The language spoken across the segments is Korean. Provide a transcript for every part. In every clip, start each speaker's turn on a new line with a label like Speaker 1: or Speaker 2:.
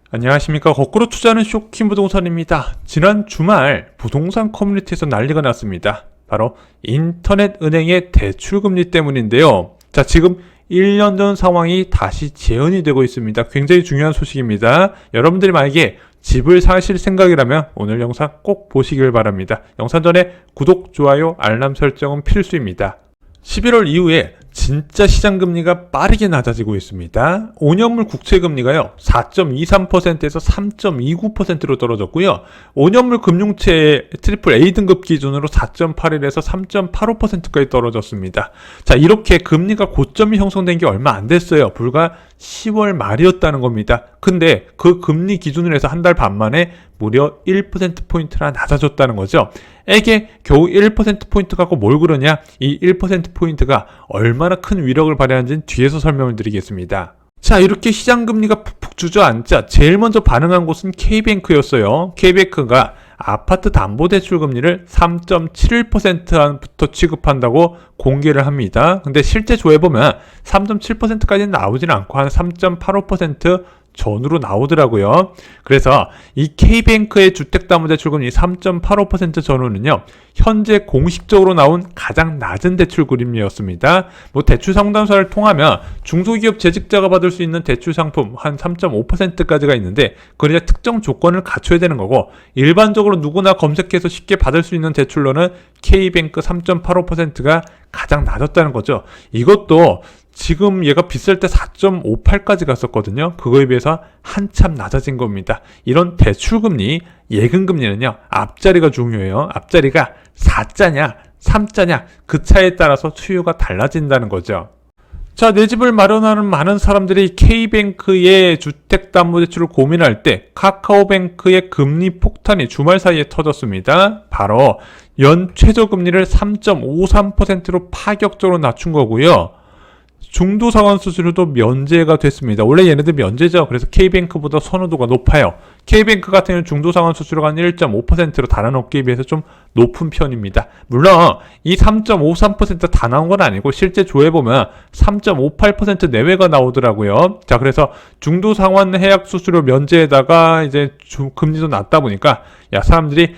Speaker 1: 안녕하십니까. 거꾸로 투자하는 쇼킹 부동산입니다. 지난 주말 부동산 커뮤니티에서 난리가 났습니다. 바로 인터넷 은행의 대출금리 때문인데요. 자, 지금 1년 전 상황이 다시 재현이 되고 있습니다. 굉장히 중요한 소식입니다. 여러분들이 만약에 집을 사실 생각이라면 오늘 영상 꼭 보시길 바랍니다. 영상 전에 구독, 좋아요, 알람 설정은 필수입니다. 11월 이후에 진짜 시장금리가 빠르게 낮아지고 있습니다. 5년물 국채금리가요 4.23%에서 3.29%로 떨어졌고요. 5년물 금융채 트리플 A 등급 기준으로 4.81에서 3.85%까지 떨어졌습니다. 자, 이렇게 금리가 고점이 형성된 게 얼마 안 됐어요. 불과 10월 말이었다는 겁니다. 근데 그 금리 기준으로 해서 한 달 반 만에 무려 1%포인트나 낮아졌다는 거죠. 이게 겨우 1%포인트 갖고 뭘 그러냐? 이 1%포인트가 얼마나 큰 위력을 발휘하는지는 뒤에서 설명을 드리겠습니다. 자, 이렇게 시장금리가 푹푹 주저앉자 제일 먼저 반응한 곳은 K뱅크였어요. K뱅크가 아파트 담보대출 금리를 3.71%부터 취급한다고 공개를 합니다. 근데 실제 조회보면 3.7%까지는 나오진 않고 한 3.85% 전후로 나오더라고요. 그래서 이 K뱅크의 주택담보대출금리 3.85% 전후는요, 현재 공식적으로 나온 가장 낮은 대출금리였습니다. 대출 상담사를 통하면 중소기업 재직자가 받을 수 있는 대출 상품 한 3.5%까지가 있는데, 그래야 특정 조건을 갖춰야 되는 거고, 일반적으로 누구나 검색해서 쉽게 받을 수 있는 대출로는 K뱅크 3.85%가 가장 낮았다는 거죠. 이것도 지금 얘가 비쌀 때 4.58까지 갔었거든요. 그거에 비해서 한참 낮아진 겁니다. 이런 대출금리, 예금금리는요, 앞자리가 중요해요. 앞자리가 4자냐, 3자냐, 그 차에 따라서 수요가 달라진다는 거죠. 자, 내 집을 마련하는 많은 사람들이 K뱅크의 주택담보대출을 고민할 때 카카오뱅크의 금리 폭탄이 주말 사이에 터졌습니다. 바로 연 최저금리를 3.53%로 파격적으로 낮춘 거고요. 중도상환 수수료도 면제가 됐습니다. 원래 얘네들 면제죠. 그래서 K뱅크보다 선호도가 높아요. K뱅크 같은 경우는 중도상환 수수료가 한 1.5%로 다른 업계에 비해서 좀 높은 편입니다. 물론 이 3.53% 다 나온 건 아니고 실제 조회보면 3.58% 내외가 나오더라고요. 자, 그래서 중도상환 해약 수수료 면제에다가 이제 금리도 낮다 보니까 사람들이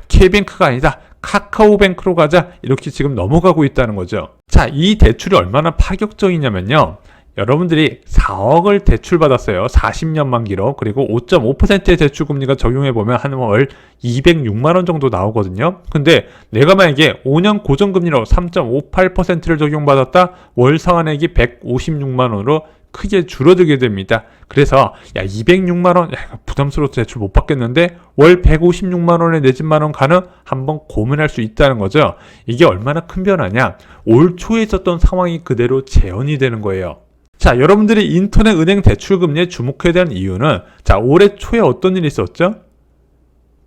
Speaker 1: K뱅크가 아니다, 카카오뱅크로 가자, 이렇게 지금 넘어가고 있다는 거죠. 자, 이 대출이 얼마나 파격적이냐면요, 여러분들이 4억을 대출받았어요. 40년 만기로. 그리고 5.5%의 대출금리가 적용해보면 한 월 206만원 정도 나오거든요. 근데 내가 만약에 5년 고정금리로 3.58%를 적용받았다, 월 상환액이 156만원으로 크게 줄어들게 됩니다. 그래서 206만원 부담스러워서 대출 못 받겠는데 월 156만원에 내 집 마련 가능? 한번 고민할 수 있다는 거죠. 이게 얼마나 큰 변화냐? 올 초에 있었던 상황이 그대로 재현이 되는 거예요. 자, 여러분들이 인터넷 은행 대출금리에 주목해야 되는 이유는, 자, 올해 초에 어떤 일이 있었죠?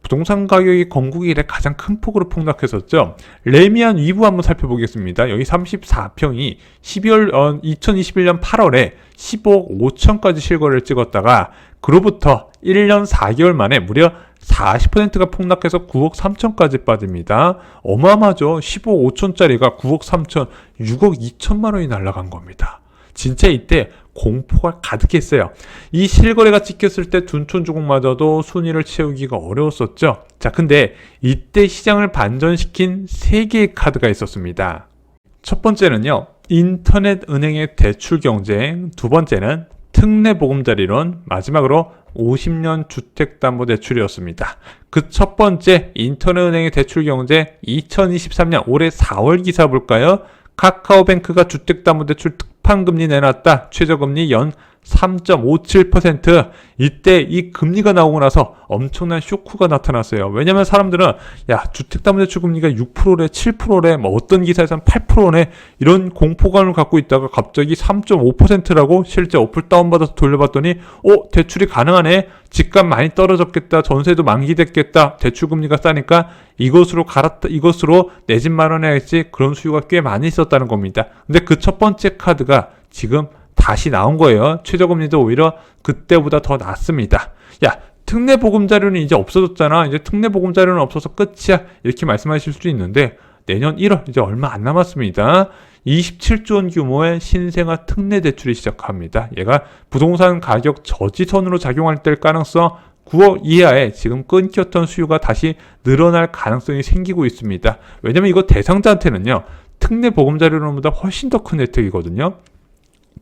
Speaker 1: 부동산 가격이 건국 이래 가장 큰 폭으로 폭락했었죠. 레미안 위브 한번 살펴보겠습니다. 여기 34평이 2021년 8월에 15억 5천까지 실거래를 찍었다가 그로부터 1년 4개월 만에 무려 40%가 폭락해서 9억 3천까지 빠집니다. 어마어마하죠. 15억 5천짜리가 9억 3천, 6억 2천만 원이 날아간 겁니다. 진짜 이때 공포가 가득했어요. 이 실거래가 찍혔을 때 둔촌주공마저도 순위를 채우기가 어려웠었죠. 자, 근데 이때 시장을 반전시킨 3개의 카드가 있었습니다. 첫 번째는요, 인터넷 은행의 대출 경쟁, 두 번째는 특례 보금자리론, 마지막으로 50년 주택담보대출이었습니다. 그 첫 번째 인터넷 은행의 대출 경쟁, 2023년 올해 4월 기사 볼까요? 카카오뱅크가 주택담보대출 특판금리 내놨다. 최저금리 연 3.57%. 이때 이 금리가 나오고 나서 엄청난 쇼크가 나타났어요. 왜냐면 사람들은 주택담보대출 금리가 6%래, 7%래, 어떤 기사에서는 8%네, 이런 공포감을 갖고 있다가 갑자기 3.5%라고 실제 어플 다운받아서 돌려봤더니 대출이 가능하네, 집값 많이 떨어졌겠다, 전세도 만기됐겠다, 대출금리가 싸니까 이것으로 내 집 마련해야지, 그런 수요가 꽤 많이 있었다는 겁니다. 근데 그 첫 번째 카드가 지금 다시 나온 거예요. 최저금리도 오히려 그때보다 더 낮습니다. 특례보금자료는 이제 없어졌잖아. 이제 특례보금자료는 없어서 끝이야, 이렇게 말씀하실 수 있는데, 내년 1월 이제 얼마 안 남았습니다. 27조 원 규모의 신생아 특례 대출이 시작합니다. 얘가 부동산 가격 저지선으로 작용할 때 가능성 9억 이하에 지금 끊겼던 수요가 다시 늘어날 가능성이 생기고 있습니다. 왜냐면 이거 대상자한테는요, 특례 보금자리론보다 훨씬 더 큰 혜택이거든요.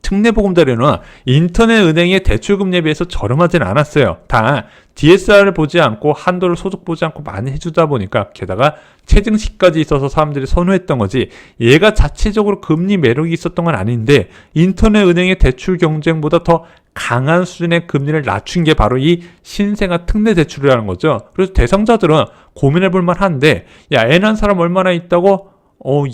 Speaker 1: 특례 보금자리론은 인터넷 은행의 대출금리에 비해서 저렴하진 않았어요. 다 DSR을 보지 않고 한도를 소득 보지 않고 많이 해주다 보니까, 게다가 체증시까지 있어서 사람들이 선호했던 거지, 얘가 자체적으로 금리 매력이 있었던 건 아닌데 인터넷 은행의 대출 경쟁보다 더 강한 수준의 금리를 낮춘 게 바로 이 신생아 특례 대출이라는 거죠. 그래서 대상자들은 고민해 볼 만한데, 야, 애 낳은 사람 얼마나 있다고?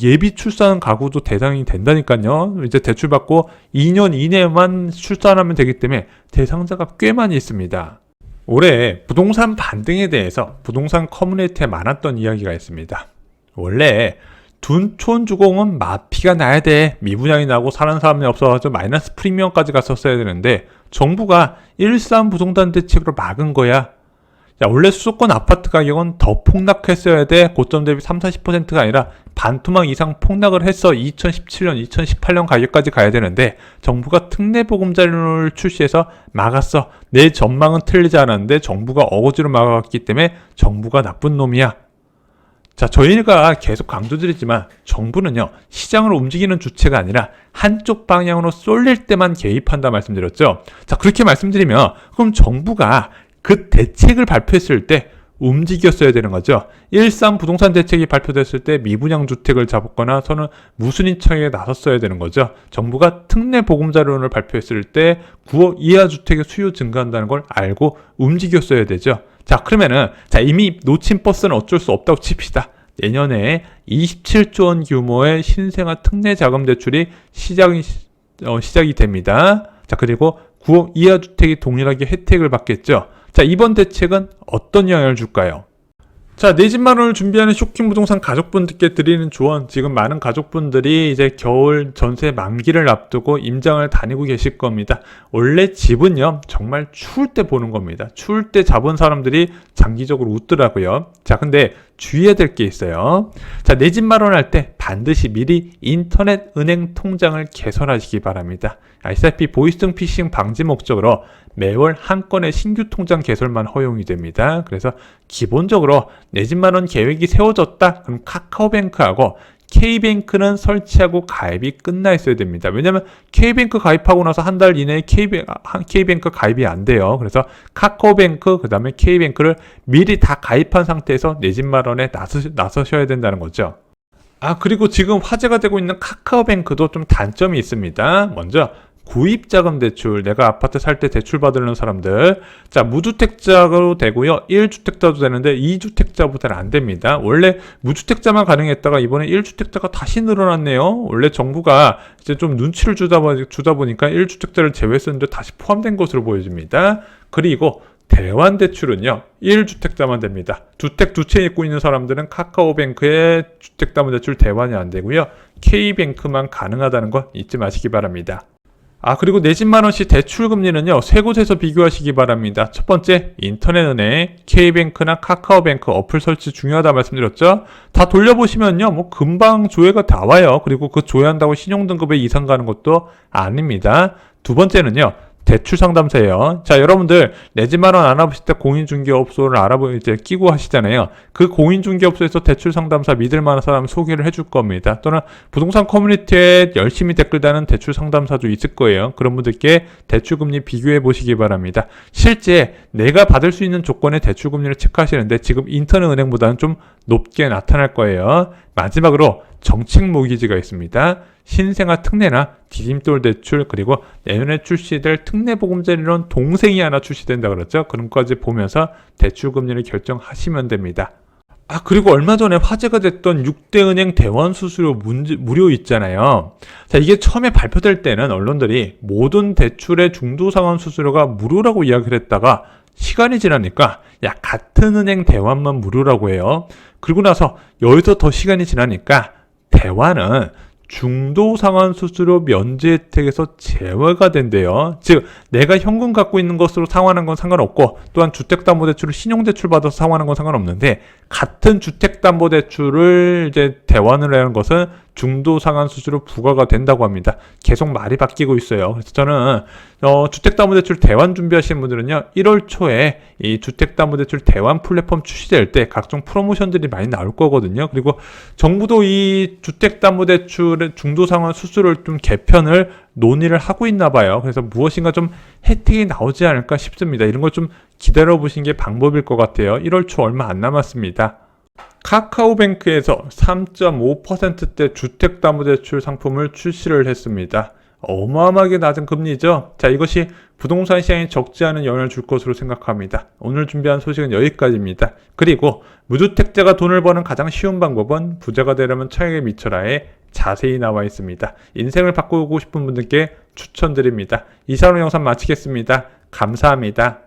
Speaker 1: 예비 출산 가구도 대상이 된다니까요. 이제 대출 받고 2년 이내만 출산하면 되기 때문에 대상자가 꽤 많이 있습니다. 올해 부동산 반등에 대해서 부동산 커뮤니티에 많았던 이야기가 있습니다. 원래 둔촌 주공은 마피가 나야 돼, 미분양이 나고 사는 사람이 없어가지고 마이너스 프리미엄까지 갔었어야 되는데 정부가 1.3 부동산 대책으로 막은 거야. 야, 원래 수도권 아파트 가격은 더 폭락했어야 돼. 고점 대비 30-40%가 아니라 반토막 이상 폭락을 해서 2017년, 2018년 가격까지 가야 되는데 정부가 특례보금자리론을 출시해서 막았어. 내 전망은 틀리지 않았는데 정부가 어거지로 막아갔기 때문에 정부가 나쁜 놈이야. 자, 저희가 계속 강조드리지만 정부는요, 시장을 움직이는 주체가 아니라 한쪽 방향으로 쏠릴 때만 개입한다 말씀드렸죠. 자, 그렇게 말씀드리면 그럼 정부가 그 대책을 발표했을 때 움직였어야 되는 거죠. 1.3 부동산 대책이 발표됐을 때 미분양 주택을 잡았거나 저는 무순인청에 나섰어야 되는 거죠. 정부가 특례 보금자리론을 발표했을 때 9억 이하 주택의 수요 증가한다는 걸 알고 움직였어야 되죠. 자, 그러면은 이미 놓친 버스는 어쩔 수 없다고 칩시다. 내년에 27조 원 규모의 신생아 특례 자금 대출이 시작이 됩니다. 자, 그리고 9억 이하 주택이 동일하게 혜택을 받겠죠. 자, 이번 대책은 어떤 영향을 줄까요? 자, 내 집 마련을 준비하는 쇼킹 부동산 가족분들께 드리는 조언. 지금 많은 가족분들이 이제 겨울 전세 만기를 앞두고 임장을 다니고 계실 겁니다. 원래 집은요, 정말 추울 때 보는 겁니다. 추울 때 잡은 사람들이 장기적으로 웃더라고요. 자, 근데 주의해야 될 게 있어요. 자, 내 집 마련할 때 반드시 미리 인터넷 은행 통장을 개설하시기 바랍니다. 아시다시피 보이스등 피싱 방지 목적으로 매월 한 건의 신규 통장 개설만 허용이 됩니다. 그래서 기본적으로 내 집 마련 계획이 세워졌다? 그럼 카카오뱅크하고 K뱅크는 설치하고 가입이 끝나 있어야 됩니다. 왜냐면 K뱅크 가입하고 나서 한 달 이내에 K뱅크 가입이 안 돼요. 그래서 카카오뱅크 그 다음에 K뱅크를 미리 다 가입한 상태에서 내 집 마련에 나서셔야 된다는 거죠. 그리고 지금 화제가 되고 있는 카카오뱅크도 좀 단점이 있습니다. 먼저 구입자금 대출, 내가 아파트 살 때 대출 받으려는 사람들, 자, 무주택자로 되고요, 1주택자도 되는데 2주택자보다는 안 됩니다. 원래 무주택자만 가능했다가 이번에 1주택자가 다시 늘어났네요. 원래 정부가 이제 좀 눈치를 주다 보니까 1주택자를 제외했었는데 다시 포함된 것으로 보여집니다. 그리고 대환 대출은요, 1주택자만 됩니다. 주택 두 채 입고 있는 사람들은 카카오뱅크의 주택담보대출 대환이 안 되고요, K뱅크만 가능하다는 거 잊지 마시기 바랍니다. 그리고 내 집 마련시 대출금리는요, 세 곳에서 비교하시기 바랍니다. 첫 번째, 인터넷은행, K뱅크나 카카오뱅크 어플 설치 중요하다 말씀드렸죠? 다 돌려보시면요, 금방 조회가 다 와요. 그리고 그 조회한다고 신용등급에 이상 가는 것도 아닙니다. 두 번째는요, 대출 상담사예요. 자, 여러분들 내 집 마련 알아보실 때 공인중개업소를 이제 끼고 하시잖아요. 그 공인중개업소에서 대출 상담사 믿을 만한 사람 소개를 해줄 겁니다. 또는 부동산 커뮤니티에 열심히 댓글 다는 대출 상담사도 있을 거예요. 그런 분들께 대출금리 비교해 보시기 바랍니다. 실제 내가 받을 수 있는 조건의 대출금리를 체크하시는데 지금 인터넷 은행보다는 좀 높게 나타날 거예요. 마지막으로 정책 모기지가 있습니다. 신생아 특례나 디딤돌 대출, 그리고 내년에 출시될 특례보금자리론 동생이 하나 출시된다 그랬죠. 그런 것까지 보면서 대출금리를 결정하시면 됩니다. 그리고 얼마 전에 화제가 됐던 6대 은행 대환 수수료 무료 있잖아요. 자, 이게 처음에 발표될 때는 언론들이 모든 대출의 중도상환 수수료가 무료라고 이야기를 했다가 시간이 지나니까 같은 은행 대환만 무료라고 해요. 그리고 나서 여기서 더 시간이 지나니까 대환은 중도 상환 수수료 면제 혜택에서 제외가 된대요. 즉 내가 현금 갖고 있는 것으로 상환한 건 상관없고, 또한 주택담보대출을 신용대출 받아서 상환한 건 상관없는데, 같은 주택담보대출을 이제 대환을 하는 것은 중도 상환 수수료 부과가 된다고 합니다. 계속 말이 바뀌고 있어요. 그래서 저는 주택담보대출 대환 준비하시는 분들은요, 1월 초에 이 주택담보대출 대환 플랫폼 출시될 때 각종 프로모션들이 많이 나올 거거든요. 그리고 정부도 이 주택담보대출의 중도 상환 수수료를 좀 개편을 논의를 하고 있나 봐요. 그래서 무엇인가 좀 혜택이 나오지 않을까 싶습니다. 이런 걸 좀 기다려 보신 게 방법일 것 같아요. 1월 초 얼마 안 남았습니다. 카카오뱅크에서 3.5%대 주택담보대출 상품을 출시를 했습니다. 어마어마하게 낮은 금리죠. 자, 이것이 부동산 시장에 적지 않은 영향을 줄 것으로 생각합니다. 오늘 준비한 소식은 여기까지입니다. 그리고 무주택자가 돈을 버는 가장 쉬운 방법은 부자가 되려면 청약에 미쳐라에 자세히 나와 있습니다. 인생을 바꾸고 싶은 분들께 추천드립니다. 이상으로 영상 마치겠습니다. 감사합니다.